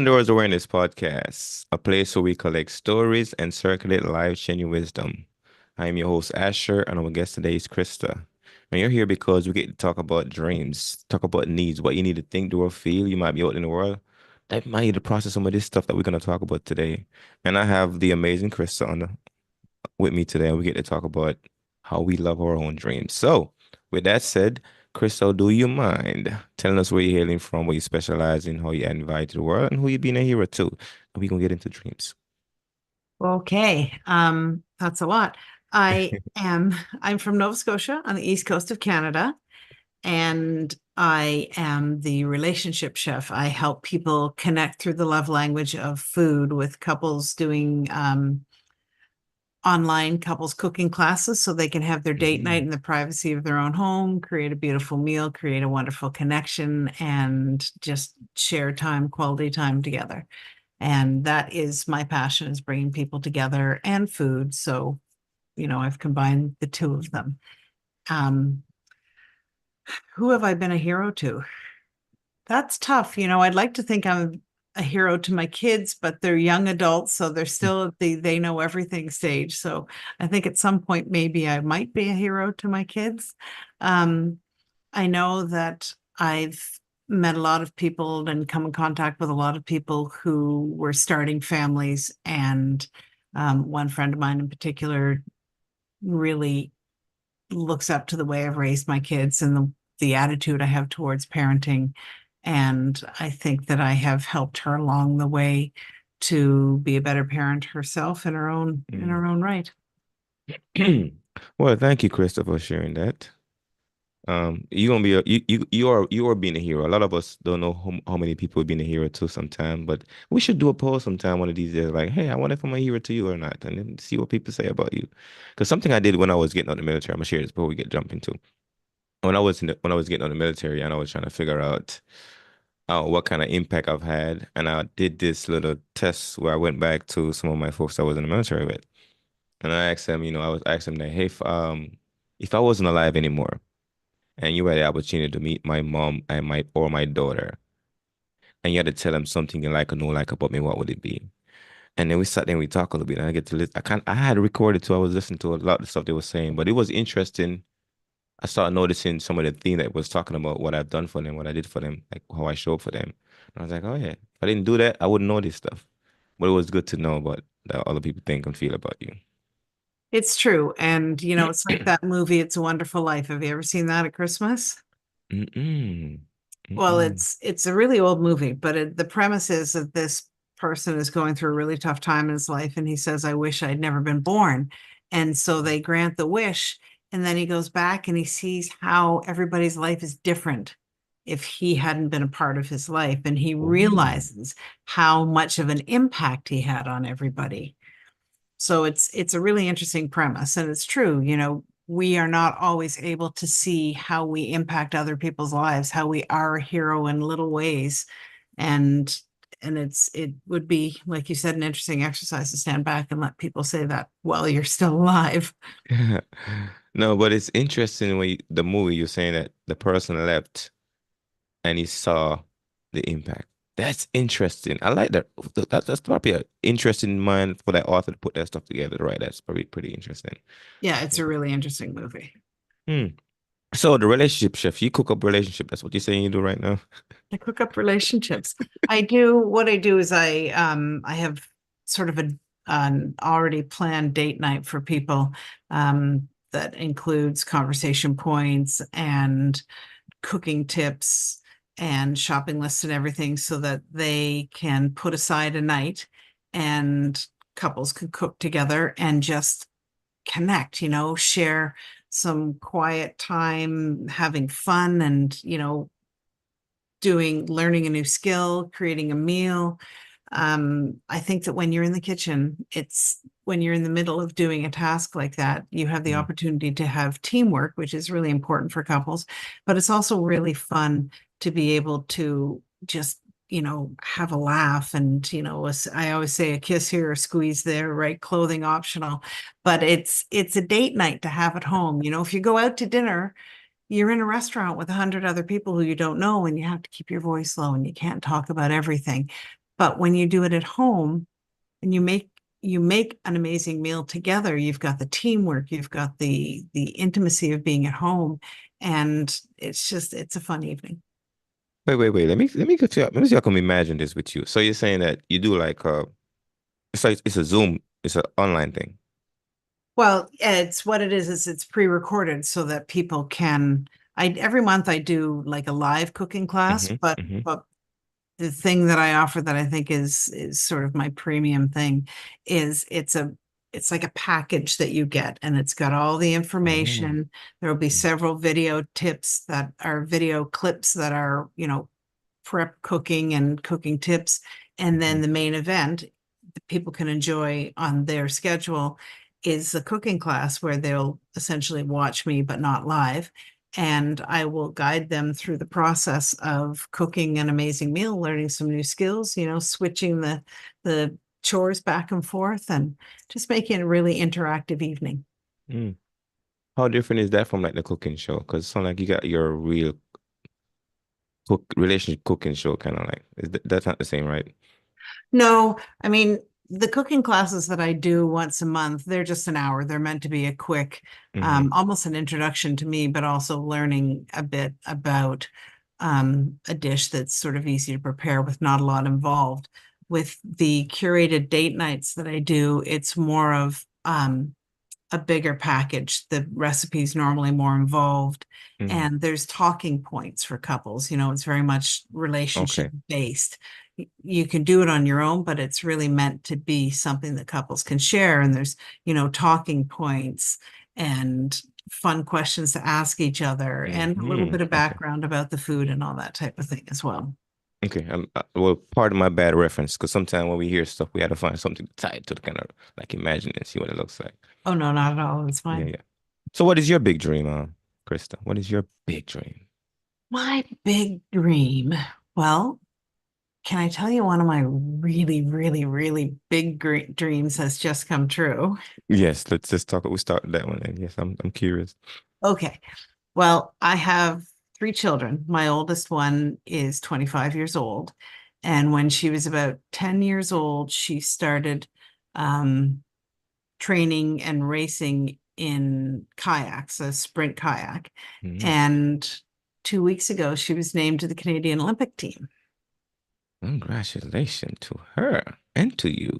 Doors Awareness Podcast, a place where we collect stories and circulate life-changing wisdom. I'm your host, Asher, and our guest today is Krista. And you're here because we get to talk about dreams, talk about needs, what you need to think, do, or feel. You might be out in the world that might need to process some of this stuff that we're going to talk about today. And I have the amazing Krista with me today, and we get to talk about how we love our own dreams. So, with that said, Crystal, do you mind telling us where you're hailing from, what you specialize in, how you add value to the world, and who you being a hero to? And we gonna get into dreams. Okay, that's a lot. I'm from Nova Scotia on the east coast of Canada, and I am the relationship chef. I help people connect through the love language of food with couples doing online couples cooking classes so they can have their date night Mhm. in the privacy of their own home, create a beautiful meal, create a wonderful connection, and just share time, quality time together. And that is my passion, is bringing people together and food. So, I've combined the two of them. Um, who have I been a hero to? That's tough. I'd like to think I'm a hero to my kids, but they're young adults, so they're still at the they know everything stage. So I think at some point maybe I might be a hero to my kids. Um, I know that I've met a lot of people and come in contact with a lot of people who were starting families. And one friend of mine in particular really looks up to the way I've raised my kids and the attitude I have towards parenting. And I think that I have helped her along the way to be a better parent herself in Mm. her own right. Well, thank you, Krista, for sharing that. You gonna be you are being a hero. A lot of us don't know how many people have been a hero to sometime, but we should do a poll sometime one of these days, like, hey, I wonder if I'm a hero to you or not, and then see what people say about you. Because something I did when I was getting out of the military, I'm gonna share this before we get jump into. When I was getting out of the military and I was trying to figure out what kind of impact I've had, and I did this little test where I went back to some of my folks I was in the military with, and I asked them, I was asking them that, hey, if I wasn't alive anymore and you had the opportunity to meet my mom and my daughter, and you had to tell them something you like or no like about me, what would it be? And then we sat there and we talked a little bit, and I get to listen. I had recorded too. I was listening to a lot of the stuff they were saying, but it was interesting. I started noticing some of the things that was talking about what I've done for them, what I did for them, like how I show up for them. And I was like, oh yeah, if I didn't do that, I wouldn't know this stuff. But it was good to know about that other people think and feel about you. It's true. And, it's like that movie, It's a Wonderful Life. Have you ever seen that at Christmas? Mm-mm. Well, Mm-mm. it's a really old movie, but the premise is that this person is going through a really tough time in his life, and he says, "I wish I'd never been born." And so they grant the wish, and then he goes back and he sees how everybody's life is different if he hadn't been a part of his life, and he Oh. realizes how much of an impact he had on everybody. So it's a really interesting premise, and it's true. We are not always able to see how we impact other people's lives, how we are a hero in little ways. And it would be, like you said, an interesting exercise to stand back and let people say that while you're still alive. No, but it's interesting when the movie you're saying that the person left and he saw the impact. That's interesting. I like that. That's probably an interesting mind for that author to put that stuff together, right? That's probably pretty interesting. Yeah, it's a really interesting movie. Hmm. So the relationship chef, you cook up relationship. That's what you're saying you do right now. I cook up relationships. I do what I do is I have sort of an already planned date night for people that includes conversation points and cooking tips and shopping lists and everything so that they can put aside a night and couples can cook together and just connect, share some quiet time, having fun and, learning a new skill, creating a meal. I think that when you're in the kitchen, it's when you're in the middle of doing a task like that, you have the Mm. opportunity to have teamwork, which is really important for couples, but it's also really fun to be able to just have a laugh and I always say a kiss here, a squeeze there, right? Clothing optional, but it's a date night to have at home. If you go out to dinner, you're in a restaurant with 100 other people who you don't know, and you have to keep your voice low and you can't talk about everything. But when you do it at home and you make an amazing meal together, you've got the teamwork, you've got the intimacy of being at home, and it's a fun evening. Wait. Let me get you. Let me see if I can imagine this with you. So you're saying that you do like it's like it's a Zoom, it's an online thing. Well, it's what it is it's pre-recorded so that people can I every month I do like a live cooking class, Mm-hmm. Mm-hmm. but the thing that I offer that I think is sort of my premium thing is it's like a package that you get and it's got all the Oh. information. There will be several video tips that are video clips that are, prep cooking and cooking tips. And Mm-hmm. then the main event that people can enjoy on their schedule is a cooking class where they'll essentially watch me, but not live. And I will guide them through the process of cooking an amazing meal, learning some new skills, switching the chores back and forth and just making it a really interactive evening. Mm. How different is that from like the cooking show? Because it's not like you got your real relationship cooking show kind of like that's not the same, right? No, I mean, the cooking classes that I do once a month, they're just an hour. They're meant to be a quick, Mm-hmm. almost an introduction to me, but also learning a bit about a dish that's sort of easy to prepare with not a lot involved. With the curated date nights that I do, it's more of a bigger package. The recipe's normally more involved, Mm. and there's talking points for couples. It's very much relationship Okay. based. You can do it on your own, but it's really meant to be something that couples can share. And there's, talking points and fun questions to ask each other and a little bit of Okay. background about the food and all that type of thing as well. Okay. Well, part of my bad reference, because sometimes when we hear stuff, we have to find something tied to the kind of like imagine and see what it looks like. Oh, no, not at all. It's Yeah, fine. yeah. So, what is your big dream, Krista? What is your big dream? My big dream. Well, can I tell you one of my really, really, really big dreams has just come true? Yes, let's just talk. We start with that one, and yes, I'm curious. Okay. Well, I have three children. My oldest one is 25 years old. And when she was about 10 years old, she started um, training and racing in kayaks, a sprint kayak. Mm. And 2 weeks ago, she was named to the Canadian Olympic team. Congratulations to her and to you.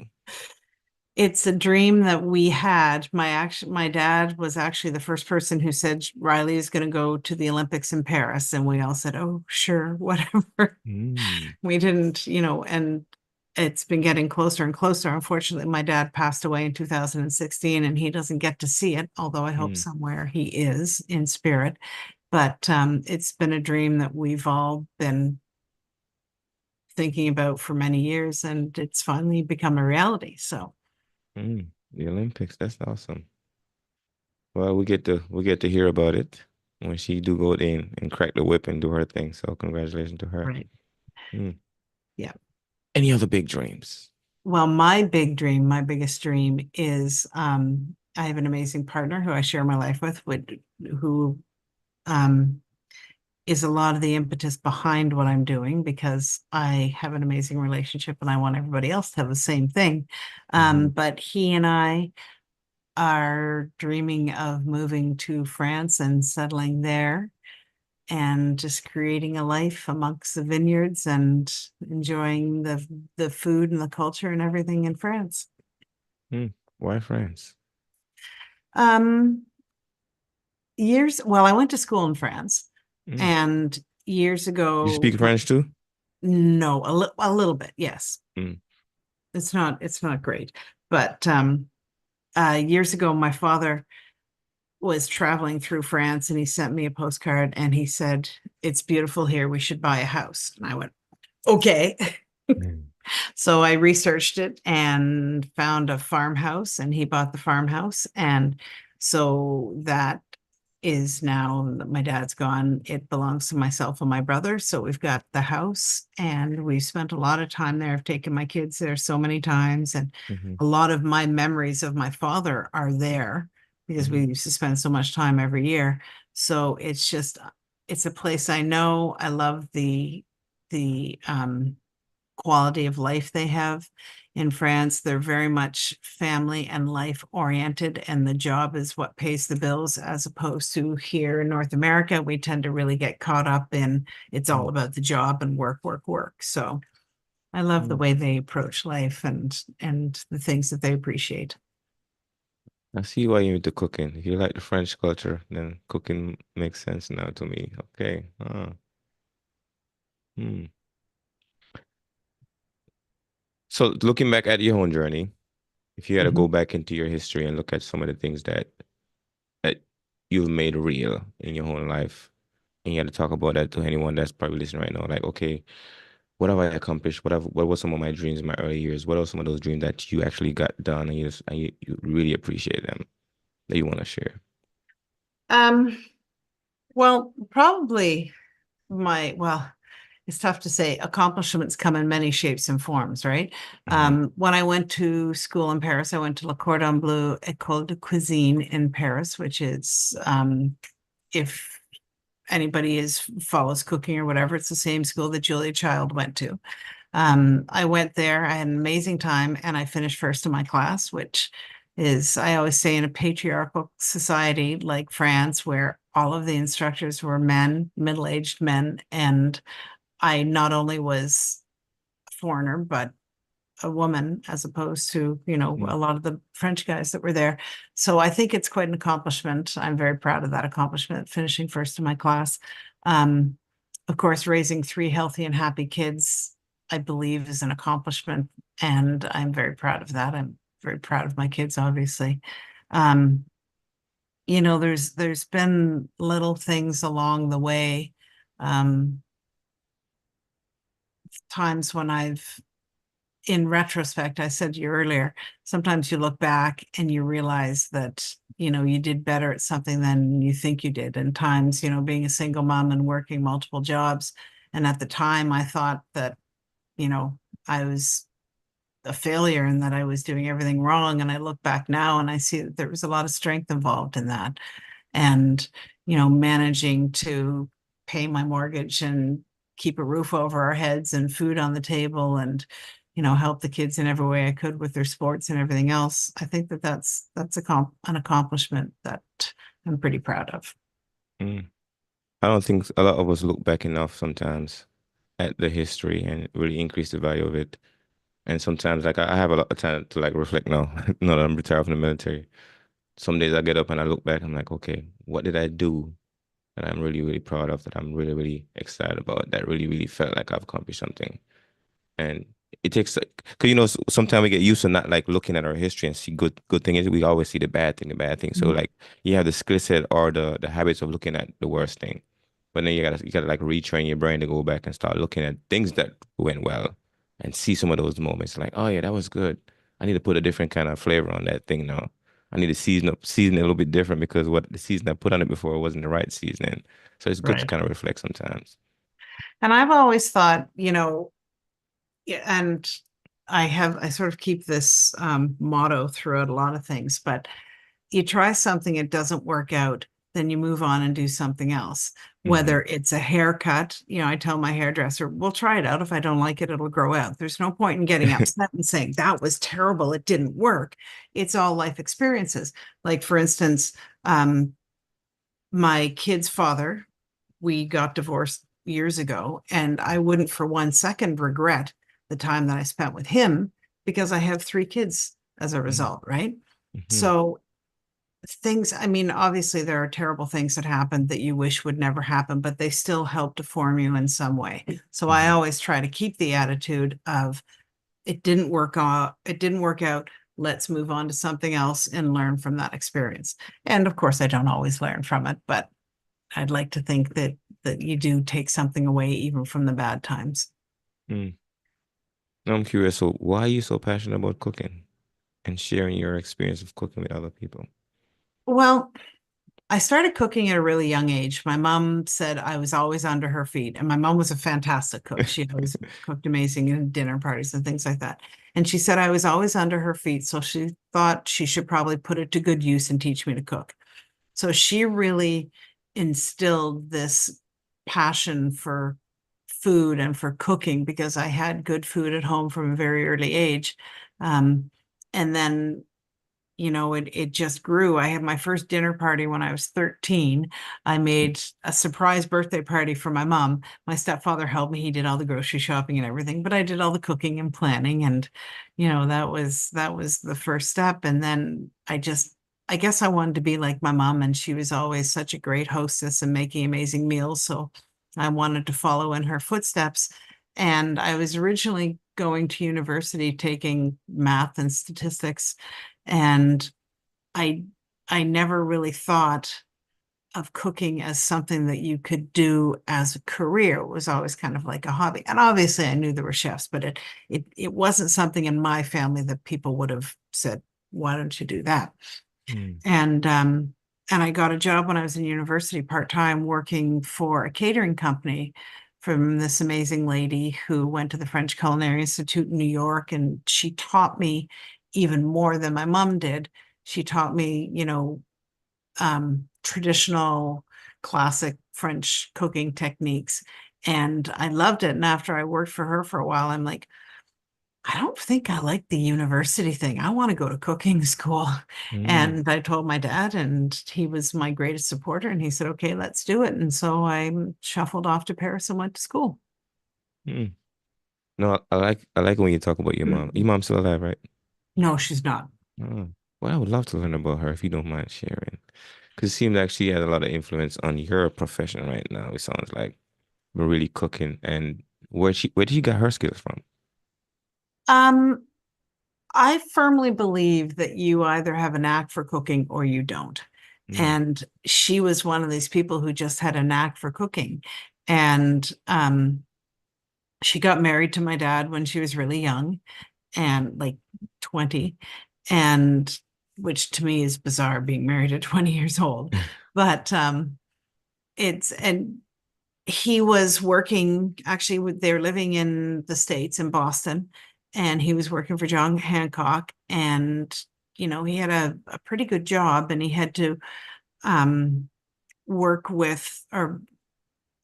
It's a dream that we had. My dad was actually the first person who said Riley is going to go to the Olympics in Paris, and we all said, "Oh, sure, whatever." Mm. We didn't, and it's been getting closer and closer. Unfortunately, my dad passed away in 2016, and he doesn't get to see it, although I hope Mm. somewhere he is in spirit. But it's been a dream that we've all been thinking about for many years, and it's finally become a reality. So. Mm. The Olympics, that's awesome. Well, we get to hear about it when she do go in and crack the whip and do her thing. So congratulations to her. Right. Mm. Yeah. Any other big dreams? Well, my big dream, my biggest dream is I have an amazing partner who I share my life with, who um, is a lot of the impetus behind what I'm doing because I have an amazing relationship and I want everybody else to have the same thing. Hmm. But he and I are dreaming of moving to France and settling there and just creating a life amongst the vineyards and enjoying the food and the culture and everything in France. Mm. Why France? Um, well, I went to school in France, Mm. and years You ago, speak French too? no, a little bit, yes. Mm. It's not great, but years ago, my father was traveling through France, and he sent me a postcard, and he said, "It's beautiful here. We should buy a house." And I went, "Okay." Mm. So I researched it and found a farmhouse, and he bought the farmhouse. And so that is now my dad's gone. It belongs to myself and my brother. So we've got the house, and we've spent a lot of time there. I've taken my kids there so many times, and Hmm. a lot of my memories of my father are there because Hmm. we used to spend so much time every year. So it's a place I know. I love the quality of life they have. In France, they're very much family and life oriented, and the job is what pays the bills, as opposed to here in North America, we tend to really get caught up in it's all Mm, about the job and work, work, work. So I love the mm. way they approach life and the things that they appreciate. I see why you're into cooking. If you like the French culture, then cooking makes sense now to me. Okay. Hmm. So looking back at your own journey, if you had to go Mhm. back into your history and look at some of the things that you've made real in your own life, and you had to talk about that to anyone that's probably listening right now, like, okay, what have I accomplished? What were some of my dreams in my early years? What are some of those dreams that you actually got done and you really appreciate them that you want to share? Um, well, probably well, it's tough to say. Accomplishments come in many shapes and forms, right? Hmm. When I went to school in Paris, I went to Le Cordon Bleu École de Cuisine in Paris, which is, if anybody is follows cooking or whatever, it's the same school that Julia Child went to. I went there, I had an amazing time, and I finished first in my class, which is, I always say, in a patriarchal society like France, where all of the instructors were men, middle-aged men, and I not only was a foreigner, but a woman as opposed to, a lot of the French guys that were there. So I think it's quite an accomplishment. I'm very proud of that accomplishment, finishing first in my class. Um, of course, raising three healthy and happy kids, I believe, is an accomplishment, and I'm very proud of that. I'm very proud of my kids, obviously. Um, there's been little things along the way, um, times when I've in retrospect, I said to you earlier, sometimes you look back and you realize that, you did better at something than you think you did. And times, being a single mom and working multiple jobs. And at the time, I thought that, you know, I was a failure and that I was doing everything wrong. And I look back now and I see that there was a lot of strength involved in that. And, managing to pay my mortgage and keep a roof over our heads and food on the table and, help the kids in every way I could with their sports and everything else. I think that that's an accomplishment that I'm pretty proud of. Mm. I don't think a lot of us look back enough sometimes at the history and really increase the value of it. And sometimes, like, I have a lot of time to like reflect now, now that I'm retired from the military. Some days I get up and I look back, I'm like, okay, what did I do that I'm really, really proud of, that I'm really, really excited about, that really, really felt like I've accomplished something. And it takes like, cause sometimes we get used to not like looking at our history and see good things. We always see the bad thing. So Mhm. like you have the skill set or the habits of looking at the worst thing. But then you gotta like retrain your brain to go back and start looking at things that went well and see some of those moments like, oh yeah, that was good. I need to put a different kind of flavor on that thing now. I need to season it a little bit different because what the season I put on it before wasn't the right seasoning. So it's good to Right. kind of reflect sometimes. And I've always thought, yeah, and I sort of keep this motto throughout a lot of things, but you try something, it doesn't work out, then you move on and do something else. Hmm. Whether it's a haircut, I tell my hairdresser, we'll try it out. If I don't like it, it'll grow out. There's no point in getting upset and saying, that was terrible, it didn't work. It's all life experiences. Like, for instance, my kid's father, we got divorced years ago, and I wouldn't for 1 second regret the time that I spent with him because I have three kids as a result, right? Hmm. So things, I mean, obviously there are terrible things that happen that you wish would never happen, but they still help to form you in some way. So I Hmm. always try to keep the attitude of it didn't work out. Let's move on to something else and learn from that experience. And of course, I don't always learn from it, but I'd like to think that you do take something away even from the bad times. Mm. I'm curious, so why are you so passionate about cooking and sharing your experience of cooking with other people? Well, I started cooking at a really young age. My mom said I was always under her feet, and my mom was a fantastic cook. She always cooked amazing in dinner parties and things like that. And she said I was always under her feet, so she thought she should probably put it to good use and teach me to cook. So she really instilled this passion for food and for cooking because I had good food at home from a very early age. Um, and then it just grew. I had my first dinner party when I was 13. I made a surprise birthday party for my mom. My stepfather helped me. He did all the grocery shopping and everything, but I did all the cooking and planning. And, that was the first step. And then I guess I wanted to be like my mom, and she was always such a great hostess and making amazing meals. So I wanted to follow in her footsteps. And I was originally going to university taking math and statistics, and I I never really thought of cooking as something that you could do as a career. It was always kind of like a hobby. And obviously I knew there were chefs, but it wasn't something in my family that people would have said, why don't you do that? Mm. And and I got a job when I was in university part-time working for a catering company from this amazing lady who went to the French Culinary Institute in New York, and she taught me even more than my mom did. She taught me, traditional classic French cooking techniques. And I loved it. And after I worked for her for a while, I'm like, I don't think I like the university thing. I want to go to cooking school. Mm. And I told my dad, and he was my greatest supporter. And he said, okay, let's do it. And so I shuffled off to Paris and went to school. Mm. No, I like when you talk about your mom. Your mom's still alive, right? No, she's not. Oh. Well, I would love to learn about her if you don't mind sharing. Because it seems like she had a lot of influence on your profession right now. It sounds like we're really cooking. And where did she get her skills from? Um, I firmly believe that you either have a knack for cooking or you don't. Mm. And she was one of these people who just had a knack for cooking. And she got married to my dad when she was really young, and like 20, and which to me is bizarre, being married at 20 years old. But it's and he was working, actually they were living in the States in Boston, and he was working for John Hancock, and he had a pretty good job, and he had to um work with or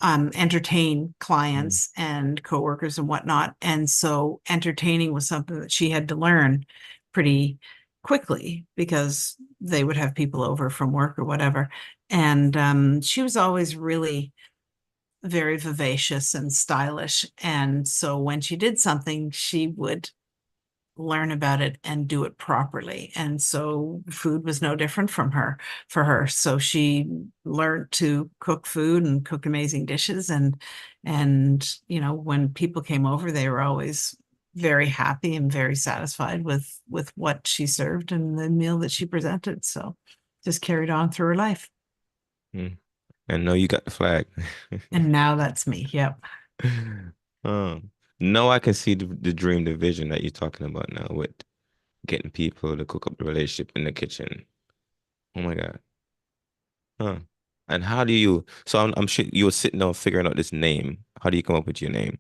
entertain Mm. clients and coworkers and whatnot. And so entertaining was something that she had to learn pretty quickly because they would have people over from work or whatever. And she was always really very vivacious and stylish. And so when she did something, she would learn about it and do it properly. And so food was no different from her for her. So she learned to cook food and cook amazing dishes. And when people came over, they were always very happy and very satisfied with what she served and the meal that she presented. So just carried on through her life. Mm. And no, you got the flag. And now that's me. Yep. Um, no, I can see the dream, the vision that you're talking about now with getting people to cook up the relationship in the kitchen. Oh my God. Huh. And how do you, so I'm sure you were sitting down figuring out this name. How do you come up with your name?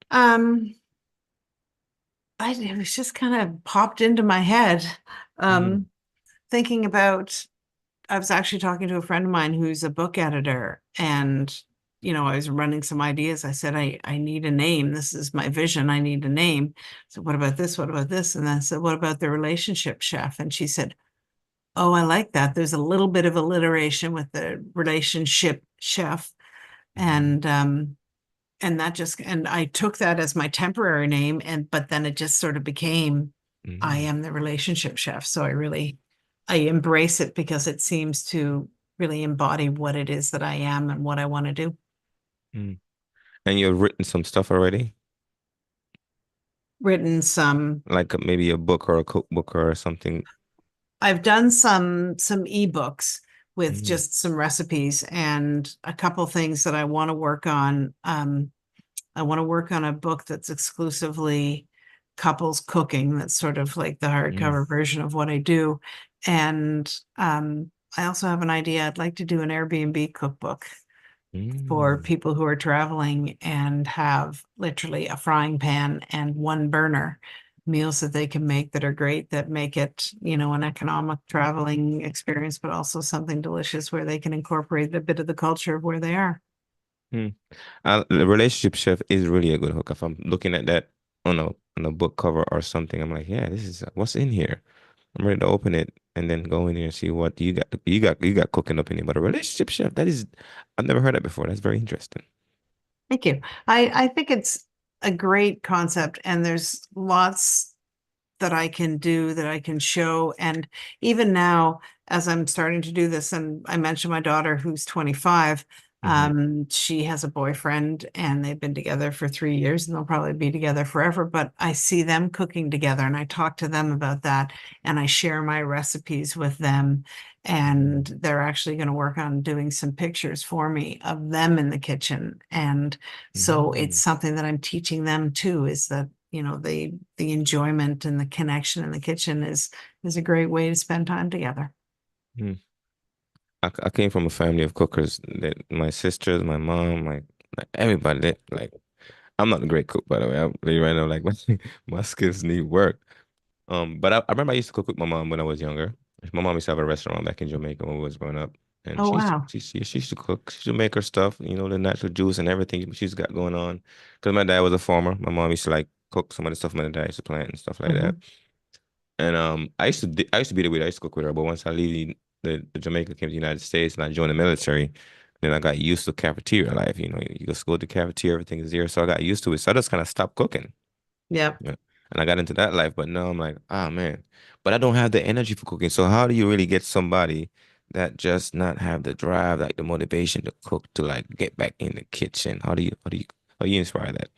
Um, it was just kind of popped into my head. Mm. Um, thinking about I was actually talking to a friend of mine who's a book editor, and I was running some ideas. I said, I need a name. This is my vision. I need a name. So what about this? What about this? And then I said, what about the relationship chef? And she said, oh, I like that. There's a little bit of alliteration with the relationship chef. Mm. And and I took that as my temporary name, but then it just sort of became I Mm. am the relationship chef. So I embrace it because it seems to really embody what it is that I am and what I want to do. Mm. And you've written some stuff already? Written some Like maybe a book or a cookbook or something. I've done some ebooks with Mm. just some recipes and a couple things that I want to work on. I want to work on a book that's exclusively couples cooking. That's sort of like the Mm. hardcover version of what I do. And I also have an idea. I'd like to do an Airbnb cookbook for Mm. people who are traveling and have literally a frying pan and one burner, meals that they can make that are great, that make it, an economic traveling experience, but also something delicious where they can incorporate a bit of the culture of where they are. Mm. The relationship chef is really a good hook. If I'm looking at that on a book cover or something, I'm like, yeah, this is what's in here. I'm ready to open it and then go in here and see what you got. You got cooking up in here. But a relationship chef, that is, I've never heard that before. That's very interesting. Thank you. I think it's a great concept, and there's lots that I can do, that I can show. And even now, as I'm starting to do this, and I mentioned my daughter who's 25, Hmm. she has a boyfriend and they've been together for 3 years and they'll probably be together forever. But I see them cooking together and I talk to them about that and I share my recipes with them. And they're actually going to work on doing some pictures for me of them in the kitchen. And so it's Hmm. something that I'm teaching them too, is that, the enjoyment and the connection in the kitchen is a great way to spend time together. I came from a family of cookers. That my sisters, my mom, like everybody. Like I'm not a great cook, by the way. I really right now like my skills need work. But I remember I used to cook with my mom when I was younger. My mom used to have a restaurant back in Jamaica when we was growing up, and Oh, wow. she used to cook. She used to make her stuff, the natural juice and everything she's got going on. Because my dad was a farmer. My mom used to like cook some of the stuff my dad used to plant and stuff like that. Mhm. And I used to be the way I used to cook with her. But once I leave the Jamaica, came to the United States, and I joined the military, then I got used to cafeteria life. You just go to the cafeteria, everything is there. So I got used to it. So I just kind of stopped cooking. Yep. Yeah. And I got into that life, but now I'm like, ah man. But I don't have the energy for cooking. So how do you really get somebody that just not have the drive, like the motivation to cook, to like get back in the kitchen? How do you inspire that?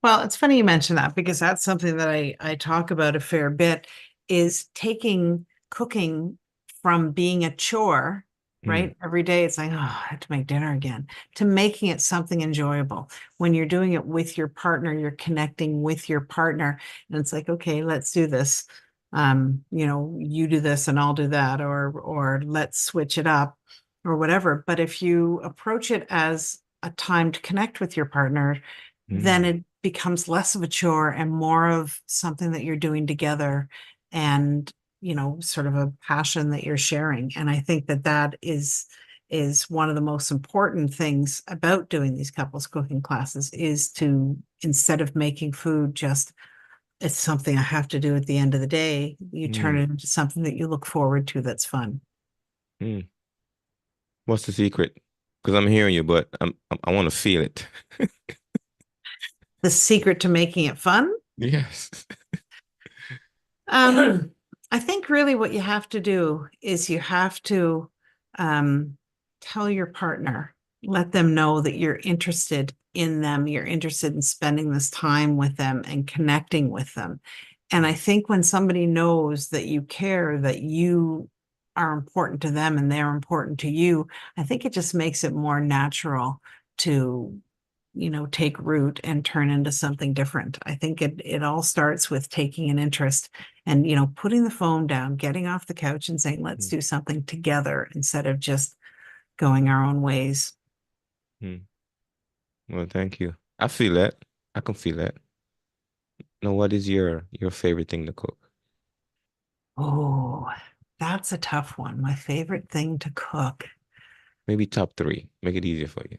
Well, it's funny you mention that because that's something that I talk about a fair bit, is taking cooking from being a chore, Mm, right? Every day it's like, oh, I have to make dinner again, to making it something enjoyable. When you're doing it with your partner, you're connecting with your partner, and it's like, okay, let's do this. You do this and I'll do that, or let's switch it up or whatever. But if you approach it as a time to connect with your partner, then mm, it becomes less of a chore and more of something that you're doing together, and sort of a passion that you're sharing. And I think that that is one of the most important things about doing these couples cooking classes, is to, instead of making food just, it's something I have to do at the end of the day, you turn mm, it into something that you look forward to, that's fun. mm. What's the secret? Because I'm hearing you, but I want to feel it. The secret to making it fun. Yes. Um, I think really what you have to do is you have to um, tell your partner, let them know that you're interested in them, you're interested in spending this time with them and connecting with them. And I think when somebody knows that you care, that you are important to them and they're important to you, I think it just makes it more natural to take root and turn into something different. I think it all starts with taking an interest and, putting the phone down, getting off the couch and saying, let's Mm, do something together instead of just going our own ways. mm. Well, thank you. I feel that. I can feel that. Now, what is your favorite thing to cook? Oh, that's a tough one. My favorite thing to cook. Maybe top three. Make it easier for you.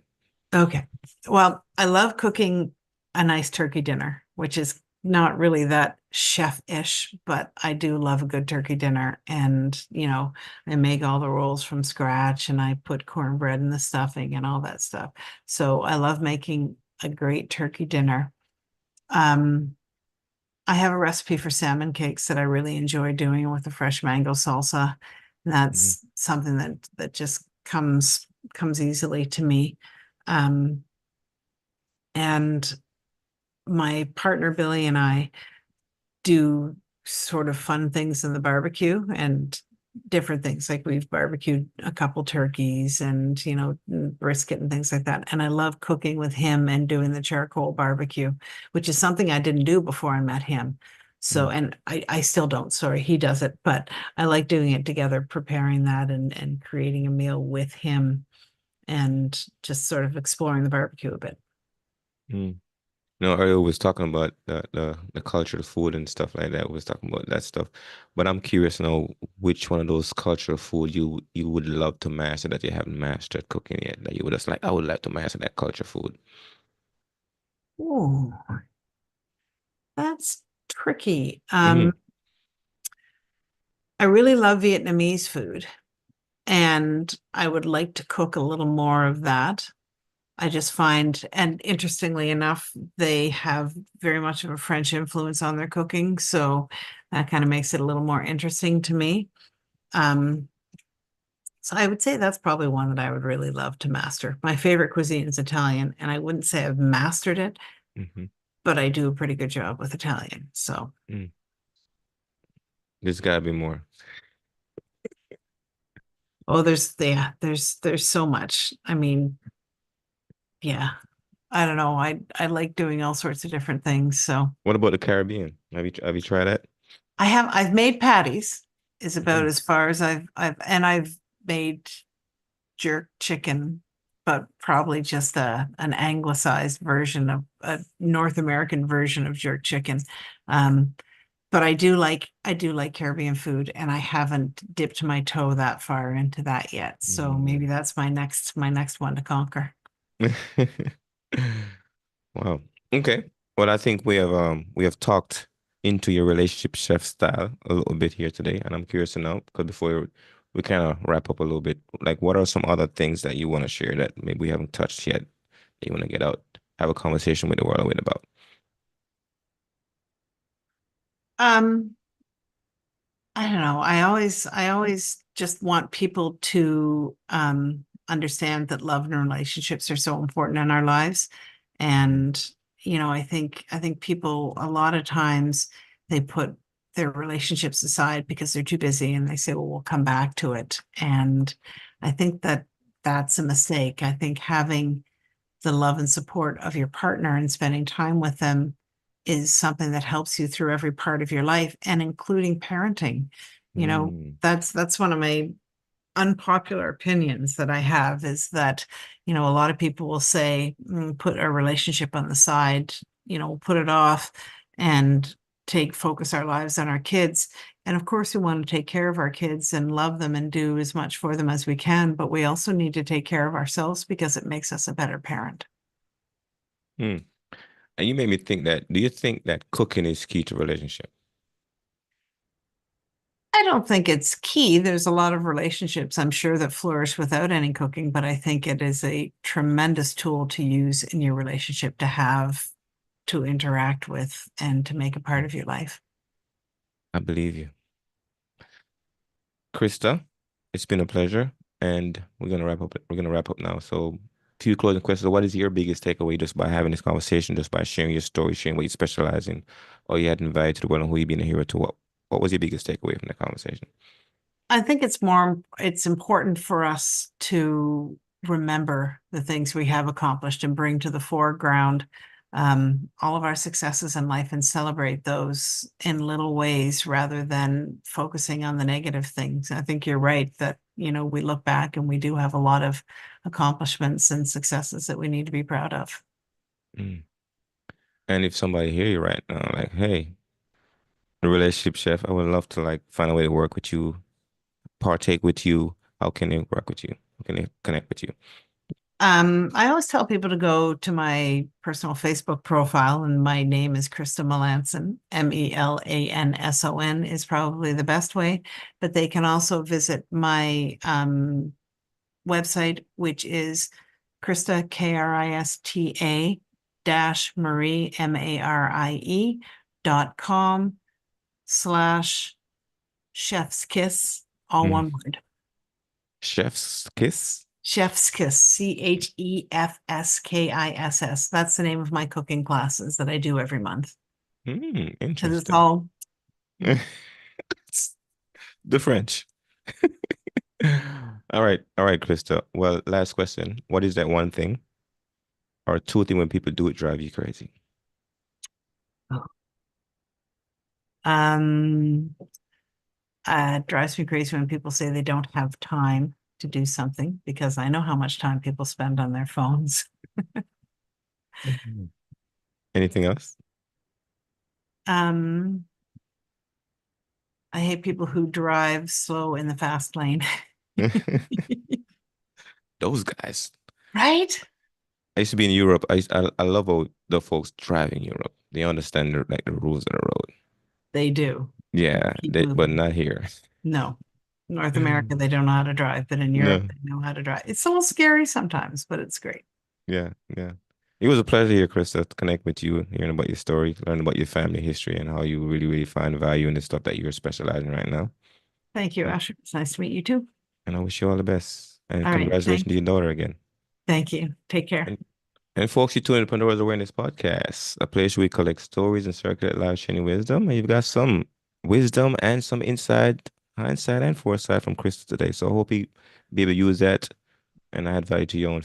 Okay. Well, I love cooking a nice turkey dinner, which is not really that chef-ish, but I do love a good turkey dinner. And, I make all the rolls from scratch and I put cornbread in the stuffing and all that stuff. So I love making a great turkey dinner. Um, I have a recipe for salmon cakes that I really enjoy doing with the fresh mango salsa. And Mm, that's something that just comes easily to me. Um, and my partner Billy and I do sort of fun things in the barbecue and different things. Like we've barbecued a couple turkeys and, brisket and things like that. And I love cooking with him and doing the charcoal barbecue, which is something I didn't do before I met him. So, mm, and I still don't, sorry, he does it, but I like doing it together, preparing that and creating a meal with him and just sort of exploring the barbecue a bit. mm. No, earlier was talking about the cultural food and stuff like that. We was talking about that stuff. But I'm curious now which one of those cultural food you would love to master that you haven't mastered cooking yet. That you would just like, I would like to master that culture food. Ooh, that's tricky. Hmm. I really love Vietnamese food, and I would like to cook a little more of that. I just find, and interestingly enough, they have very much of a French influence on their cooking, so that kind of makes it a little more interesting to me. Um, so I would say that's probably one that I would really love to master. My favorite cuisine is Italian, and I wouldn't say I've mastered it, Hmm. but I do a pretty good job with Italian. So, Mm. There's gotta be more. oh, there's so much. I mean, yeah, I don't know. I like doing all sorts of different things. So What about the Caribbean? Have you tried that? I've made patties is about Hmm. as far as I've made jerk chicken, but probably just an anglicized version of a North American version of jerk chicken. Um, but I do like Caribbean food, and I haven't dipped my toe that far into that yet. So maybe Mm. that's my next one to conquer. Wow. Okay. Well, I think we have talked into your relationship chef style a little bit here today, and I'm curious to know because before we kind of wrap up a little bit, like what are some other things that you want to share that maybe we haven't touched yet that you want to get out, have a conversation with the world with about? Um, I don't know. I always just want people to understand that love and relationships are so important in our lives. Mm. And, I think people a lot of times they put their relationships aside because they're too busy and they say, well, we'll come back to it. And I think that that's a mistake. I think having the love and support of your partner and spending time with them is something that helps you through every part of your life and including parenting. You know, Mm. that's one of my unpopular opinions that I have is that, a lot of people will say, put our relationship on the side, put it off and focus our lives on our kids. And of course, we want to take care of our kids and love them and do as much for them as we can, but we also need to take care of ourselves because it makes us a better parent. Mm. And you made me think that, do you think that cooking is key to relationship? I don't think it's key. There's a lot of relationships, I'm sure, that flourish without any cooking, but I think it is a tremendous tool to use in your relationship to have, to interact with, and to make a part Mm. of your life. I believe you. Krista, it's been a pleasure, and we're gonna wrap up. We're gonna wrap up now. So, few closing questions. What is your biggest takeaway just by having this conversation, just by sharing your story, sharing what you specialize in, or you had invited to the world and who you been a hero to? What was your biggest takeaway from the conversation? I think it's important for us to remember the things we have accomplished and bring to the foreground all of our successes in life and celebrate those in little ways rather than focusing on the negative things. I think you're right that, we look back and we do have a lot of accomplishments and successes that we need to be proud of. Mm. And if somebody hear you right now, like, hey, a relationship chef, I would love to like find a way to work with you, partake with you. How can they work with you? How can they connect with you? I always tell people to go to my personal Facebook profile, and my name is Krista Melanson. Melanson is probably the best way, but they can also visit my website, which is Krista, Krista dash Marie, Marie.com/ chef's kiss, all Mm. one word. Chef's kiss. Chef's Kiss, Chefskiss. That's the name of my cooking classes that I do every month. Because it's Interesting. all, The French. All right, Krista. Well, last question. What is that one thing or two things when people do it drive you crazy? um, drives me crazy when people say they don't have time to do something because I know how much time people spend on their phones. Mhm. Anything else? Um, I hate people who drive slow in the fast lane. Those guys. Right? I used to be in Europe. I love how the folks drive in Europe. They understand like the rules of the road. They do. Yeah, Keep but moving. not here. No. North America, they don't know how to drive, but in Europe, No. they know how to drive. It's a little scary sometimes, but it's great. Yeah, yeah. It was a pleasure here, Krista, to connect with you, hearing about your story, learn about your family history and how you really, really find value in the stuff that you're specializing right now. Thank you, And Asher. It's nice to meet you too. and I wish you all the best. And All right. congratulations to your daughter again. Thank you. Take care. And and folks, you tune in to Pandora's Awareness Podcast, a place where we collect stories and circulate life sharing wisdom. And you've got some wisdom and some inside, hindsight and foresight from Krista today. So I hope you be able to use that and add value to your own